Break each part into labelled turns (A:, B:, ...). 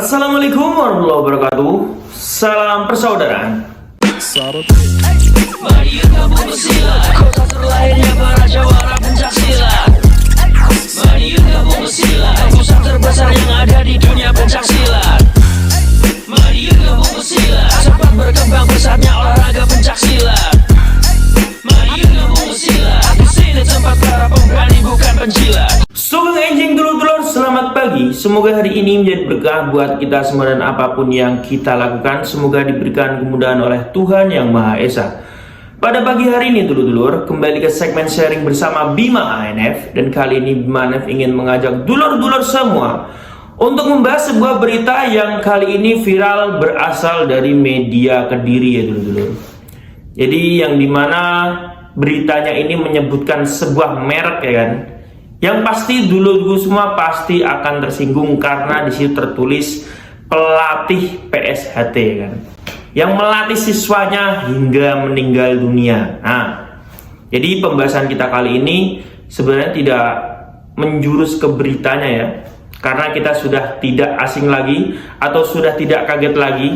A: Assalamualaikum warahmatullahi wabarakatuh. Salam persaudaraan.
B: Mari yuk kampung bersilat, kota terlahirnya para jawara pencak silat. Mari yuk kampung bersilat, pusat terbesar yang ada di dunia pencak silat. Mari yuk kampung bersilat, sempat berkembang pesatnya olahraga pencak silat. Mari yuk kampung bersilat, di sini tempat para pemberani bukan penjilat.
A: Sugeng enjing dulur-dulur, selamat pagi. Semoga hari ini menjadi berkah buat kita semua dan apapun yang kita lakukan, semoga diberikan kemudahan oleh Tuhan Yang Maha Esa. Pada pagi hari ini dulur-dulur, kembali ke segmen sharing bersama Bima ANF. Dan kali ini Bima ANF ingin mengajak dulur-dulur semua untuk membahas sebuah berita yang kali ini viral berasal dari media Kediri ya dulur-dulur. Jadi yang dimana beritanya ini menyebutkan sebuah merek ya kan, yang pasti dulu semua pasti akan tersinggung karena di situ tertulis pelatih PSHT kan, yang melatih siswanya hingga meninggal dunia. Nah, jadi pembahasan kita kali ini sebenarnya tidak menjurus ke beritanya ya, karena kita sudah tidak asing lagi atau sudah tidak kaget lagi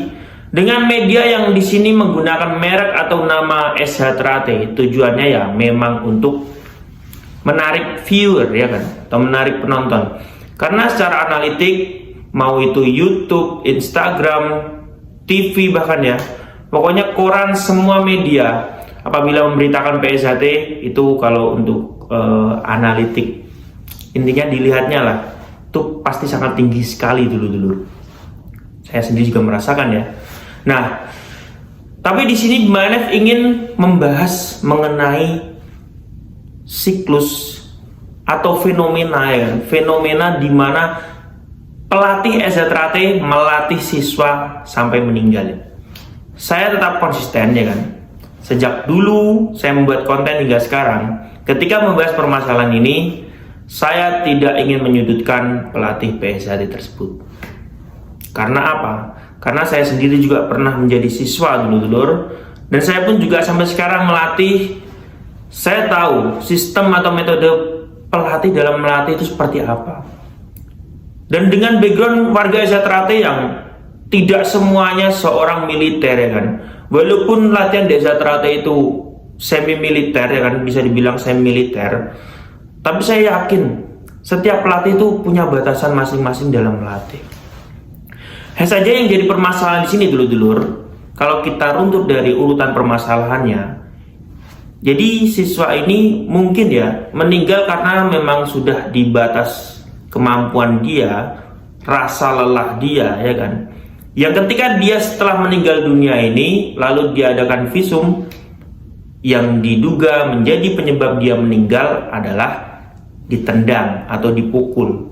A: dengan media yang di sini menggunakan merek atau nama SH Trate. Tujuannya ya memang untuk menarik viewer ya kan, atau menarik penonton. Karena secara analitik, mau itu YouTube, Instagram, TV bahkan ya, pokoknya koran, semua media apabila memberitakan PSHT itu kalau untuk analitik, intinya dilihatnya lah, itu pasti sangat tinggi sekali dulu. Saya sendiri juga merasakan ya. Nah, tapi di sini Bima ingin membahas mengenai siklus atau fenomena ya, fenomena di mana pelatih SZRT melatih siswa sampai meninggal. Saya tetap konsisten ya kan. Sejak dulu saya membuat konten hingga sekarang, ketika membahas permasalahan ini, saya tidak ingin menyudutkan pelatih PSHT tersebut. Karena apa? Karena saya sendiri juga pernah menjadi siswa dulu, dan saya pun juga sampai sekarang melatih. Saya tahu sistem atau metode pelatih dalam melatih itu seperti apa. Dan dengan background warga SZRT yang tidak semuanya seorang militer ya kan. Walaupun latihan di SZRT itu semi militer ya kan, bisa dibilang semi militer, tapi saya yakin setiap pelatih itu punya batasan masing-masing dalam melatih. Hanya saja yang jadi permasalahan di sini dulur-dulur, kalau kita runtut dari urutan permasalahannya, jadi siswa ini mungkin ya meninggal karena memang sudah di batas kemampuan dia, rasa lelah dia ya kan. Yang ketika dia setelah meninggal dunia ini lalu diadakan visum, yang diduga menjadi penyebab dia meninggal adalah ditendang atau dipukul.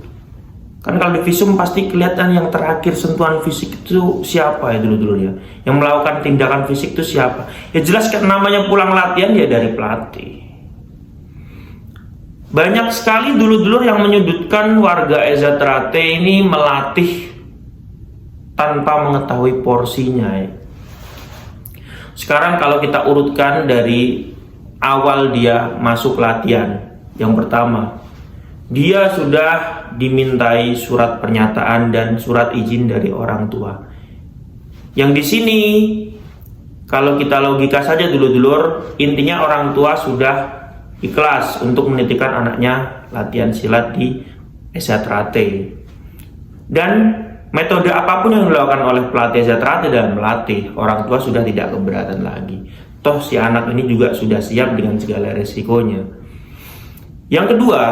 A: Kan kalau di visum pasti kelihatan yang terakhir sentuhan fisik itu siapa ya dulu ya. Yang melakukan tindakan fisik itu siapa? Ya jelas kan namanya pulang latihan ya dari pelatih. Banyak sekali dulu yang menyudutkan warga SZRT ini melatih tanpa mengetahui porsinya ya. Sekarang kalau kita urutkan dari awal dia masuk latihan, yang pertama, dia sudah dimintai surat pernyataan dan surat izin dari orang tua. Yang di sini kalau kita logika saja dulur, intinya orang tua sudah ikhlas untuk menitipkan anaknya latihan silat di SZRT. Dan metode apapun yang dilakukan oleh pelatih SZRT dalam melatih, orang tua sudah tidak keberatan lagi. Toh si anak ini juga sudah siap dengan segala resikonya. Yang kedua,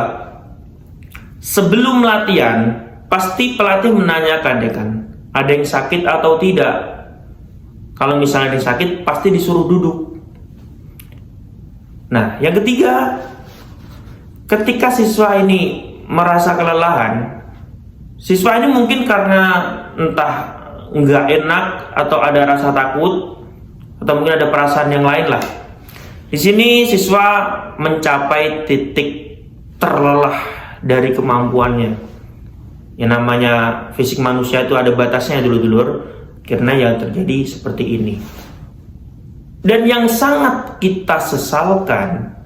A: sebelum latihan, pasti pelatih menanyakan ya kan, ada yang sakit atau tidak. Kalau misalnya ada yang sakit, pasti disuruh duduk. Nah, yang ketiga, ketika siswa ini merasa kelelahan, siswa ini mungkin karena entah nggak enak atau ada rasa takut atau mungkin ada perasaan yang lain lah. Di sini siswa mencapai titik terlelah dari kemampuannya. Yang namanya fisik manusia itu ada batasnya dulur, karena yang terjadi seperti ini. Dan yang sangat kita sesalkan,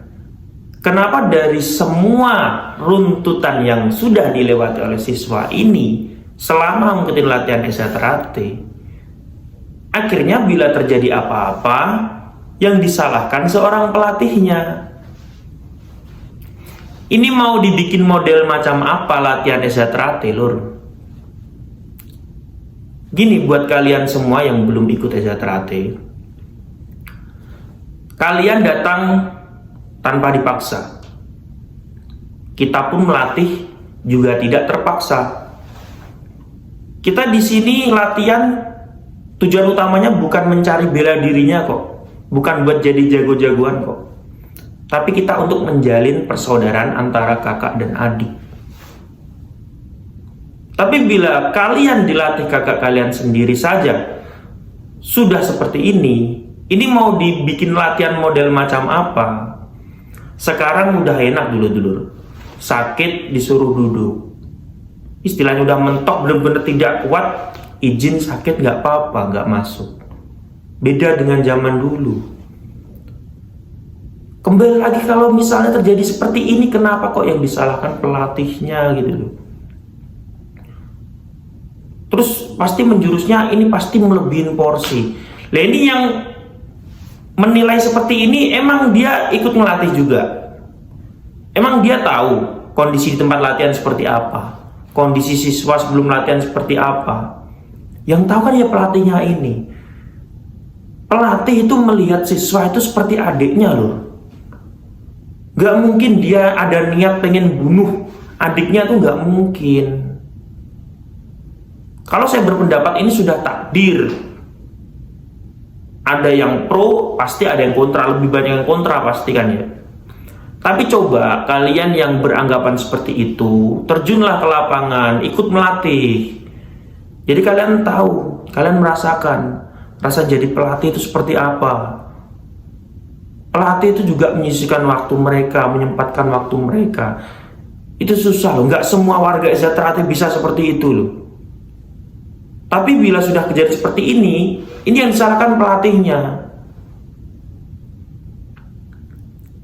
A: kenapa dari semua runtutan yang sudah dilewati oleh siswa ini, selama mengikuti latihan SHTRAT, akhirnya bila terjadi apa-apa, yang disalahkan seorang pelatihnya. Ini mau dibikin model macam apa latihan SHTRAT, lur? Gini buat kalian semua yang belum ikut SHTRAT, kalian datang tanpa dipaksa. Kita pun melatih juga tidak terpaksa. Kita di sini latihan, tujuan utamanya bukan mencari bela dirinya kok, bukan buat jadi jago-jagoan kok, tapi kita untuk menjalin persaudaraan antara kakak dan adik. Tapi bila kalian dilatih kakak kalian sendiri saja sudah seperti ini mau dibikin latihan model macam apa? Sekarang udah enak dulu, sakit disuruh duduk, istilahnya udah mentok, bener-bener tidak kuat, izin sakit nggak apa-apa, nggak masuk. Beda dengan zaman dulu. Kembali lagi, kalau misalnya terjadi seperti ini, kenapa kok yang disalahkan pelatihnya gitu loh? Terus pasti menjurusnya ini pasti melebihin porsi. Lah ini yang menilai seperti ini, emang dia ikut melatih juga? Emang dia tahu kondisi di tempat latihan seperti apa? Kondisi siswa sebelum latihan seperti apa? Yang tahu kan ya pelatihnya ini. Pelatih itu melihat siswa itu seperti adiknya loh. Gak mungkin dia ada niat pengen bunuh adiknya, tuh gak mungkin. Kalau saya berpendapat ini sudah takdir. Ada yang pro, pasti ada yang kontra. Lebih banyak yang kontra pasti kan ya. Tapi coba kalian yang beranggapan seperti itu, terjunlah ke lapangan, ikut melatih. Jadi kalian tahu, kalian merasakan rasa jadi pelatih itu seperti apa. Pelatih itu juga menyisihkan waktu mereka, menyempatkan waktu mereka. Itu susah loh, nggak semua warga SHTRAT bisa seperti itu loh. Tapi bila sudah kejadian seperti ini yang disalahkan pelatihnya.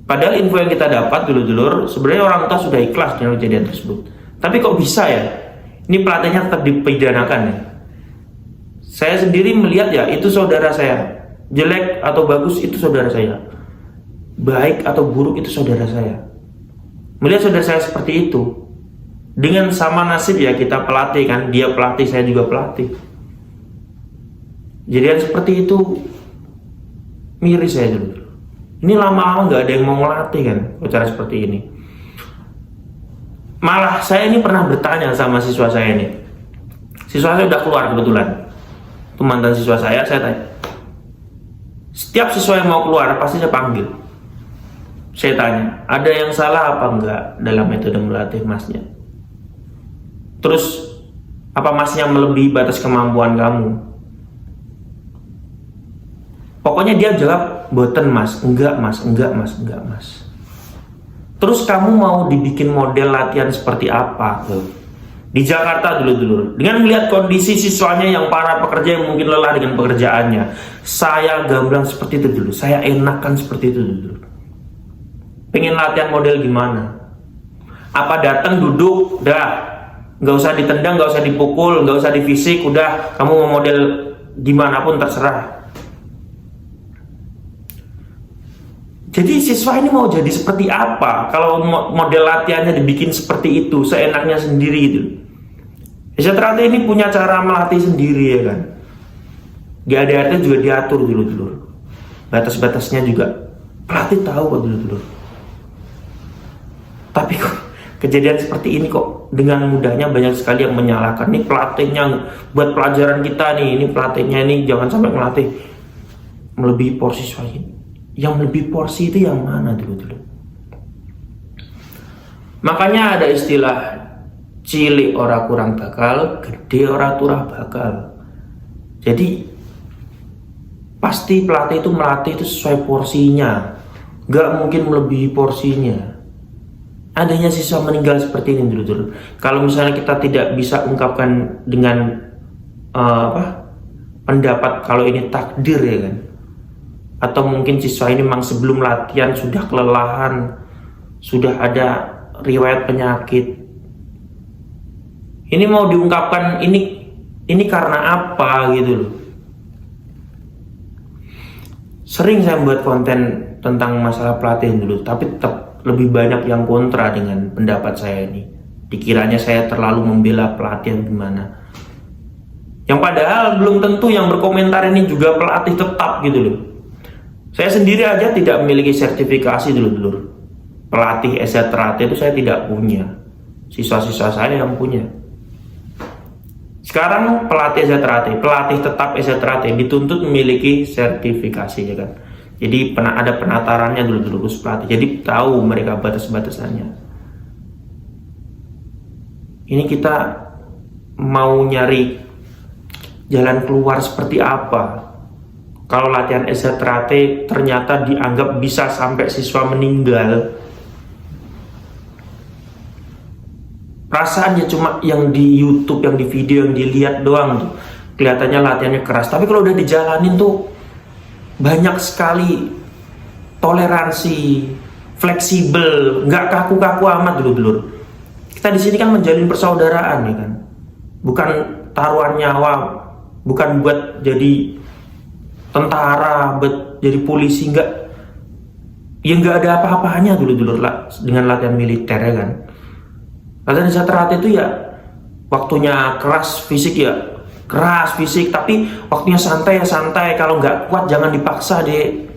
A: Padahal info yang kita dapat dulur-dulur, sebenarnya orang tua sudah ikhlas dengan kejadian tersebut. Tapi kok bisa ya? Ini pelatihnya tetap dipidanakan ya. Saya sendiri melihat ya, itu saudara saya. Jelek atau bagus itu saudara saya. Baik atau buruk itu saudara saya. Melihat saudara saya seperti itu, dengan sama nasib ya, kita pelatih kan, dia pelatih, saya juga pelatih. Jadian seperti itu miris saya dulu. Ini lama-lama nggak ada yang mau ngelatih kan, cara seperti ini. Malah saya ini pernah bertanya sama siswa saya ini. Siswa saya udah keluar kebetulan, itu mantan siswa saya tanya. Setiap siswa yang mau keluar pasti saya panggil. Saya tanya, ada yang salah apa enggak dalam metode melatih masnya? Terus, apa masnya melebihi batas kemampuan kamu? Pokoknya dia jawab, boten mas, enggak mas, enggak mas, enggak mas. Terus kamu mau dibikin model latihan seperti apa? Di Jakarta dulu, dengan melihat kondisi siswanya yang para pekerja yang mungkin lelah dengan pekerjaannya, saya gamblang seperti itu dulu, saya enakan seperti itu dulu. Pengen latihan model gimana? Apa datang duduk, udah, nggak usah ditendang, nggak usah dipukul, nggak usah divisik, udah kamu mau model gimana pun terserah. Jadi siswa ini mau jadi seperti apa kalau model latihannya dibikin seperti itu, seenaknya sendiri gitu. SHTRAT ini punya cara melatih sendiri ya kan. Di ADRT juga diatur dulu. Batas-batasnya juga pelatih tahu kok dulu. Tapi kok kejadian seperti ini kok dengan mudahnya banyak sekali yang menyalahkan. Ini pelatihnya buat pelajaran kita nih, ini pelatihnya ini jangan sampai melatih melebihi porsi siswa ini. Yang lebih porsi itu yang mana dulu. Makanya ada istilah cilik ora kurang bakal, gede ora turah bakal. Jadi pasti pelatih itu melatih itu sesuai porsinya, nggak mungkin melebihi porsinya. Adanya siswa meninggal seperti ini dulu. Kalau misalnya kita tidak bisa ungkapkan dengan pendapat kalau ini takdir ya kan, atau mungkin siswa ini memang sebelum latihan sudah kelelahan, sudah ada riwayat penyakit, Ini mau diungkapkan ini karena apa gitu loh. Sering saya buat konten tentang masalah pelatihan dulu, tapi tetap lebih banyak yang kontra dengan pendapat saya ini. Dikiranya saya terlalu membela pelatihan gimana. Yang padahal belum tentu yang berkomentar ini juga pelatih tetap gitu loh. Saya sendiri aja tidak memiliki sertifikasi dulu. Pelatih SZRAT itu saya tidak punya. Siswa-siswa saya yang punya. Sekarang pelatih SZRAT, pelatih tetap SZRAT dituntut memiliki sertifikasi ya kan. Jadi ada penatarannya dulu pelatih. Jadi tahu mereka batas-batasannya. Ini kita mau nyari jalan keluar seperti apa? Kalau latihan SZRAT ternyata dianggap bisa sampai siswa meninggal. Perasaannya cuma yang di YouTube, yang di video, yang dilihat doang tuh. Kelihatannya latihannya keras. Tapi kalau udah dijalanin tuh banyak sekali toleransi, fleksibel, nggak kaku-kaku amat dulu. Kita di sini kan menjalin persaudaraan ya kan. Bukan taruhan nyawa, bukan buat jadi tentara, buat jadi polisi, nggak. Ya nggak ada apa-apanya dulu lah dengan latihan militer ya kan. Latihan SZRAT itu ya waktunya keras fisik ya keras fisik, tapi waktunya santai ya santai. Kalau nggak kuat jangan dipaksa deh.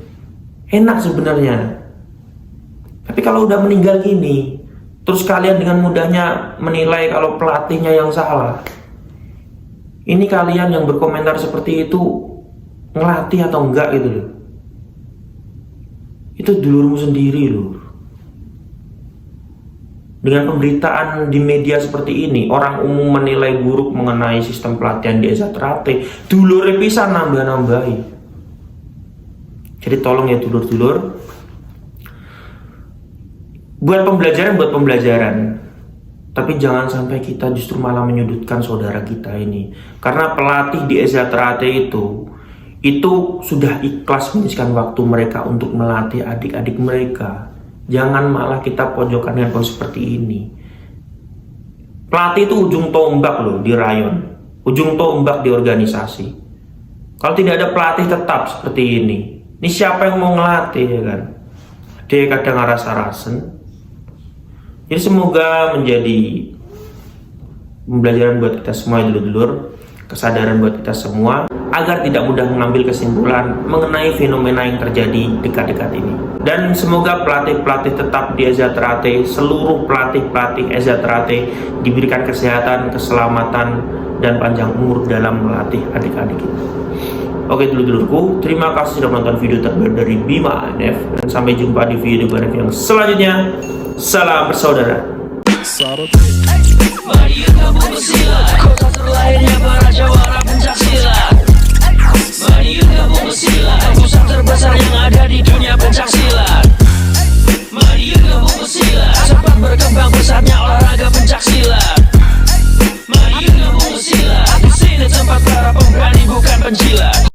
A: Enak sebenarnya. Tapi kalau udah meninggal gini, terus kalian dengan mudahnya menilai kalau pelatihnya yang salah. Ini kalian yang berkomentar seperti itu ngelatih atau enggak gitu loh. Itu dulurmu sendiri loh. Dengan pemberitaan di media seperti ini, orang umum menilai buruk mengenai sistem pelatihan di SZRAT, dulur bisa nambah-nambahi. Jadi tolong ya dulur-dulur, buat pembelajaran, tapi jangan sampai kita justru malah menyudutkan saudara kita ini. Karena pelatih di SZRAT itu sudah ikhlas menghabiskan waktu mereka untuk melatih adik-adik mereka. Jangan malah kita pojokkan dengan kondisi seperti ini. Pelatih itu ujung tombak loh di rayon, ujung tombak di organisasi. Kalau tidak ada pelatih tetap seperti ini siapa yang mau ngelatih ya kan? Dia kadang rasa-rasen. Jadi semoga menjadi pembelajaran buat kita semua dulur-dulur, kesadaran buat kita semua, agar tidak mudah mengambil kesimpulan mengenai fenomena yang terjadi dekat-dekat ini. Dan semoga pelatih-pelatih tetap di SZRAT, seluruh pelatih-pelatih SZRAT diberikan kesehatan, keselamatan, dan panjang umur dalam melatih adik-adik kita. Oke dulur-dulurku, terima kasih sudah menonton video terbaru dari Bima ANF, dan sampai jumpa di video yang selanjutnya. Salam bersaudara.
B: Mari kita bersilat, kota terlahirnya para jawara pencak silat.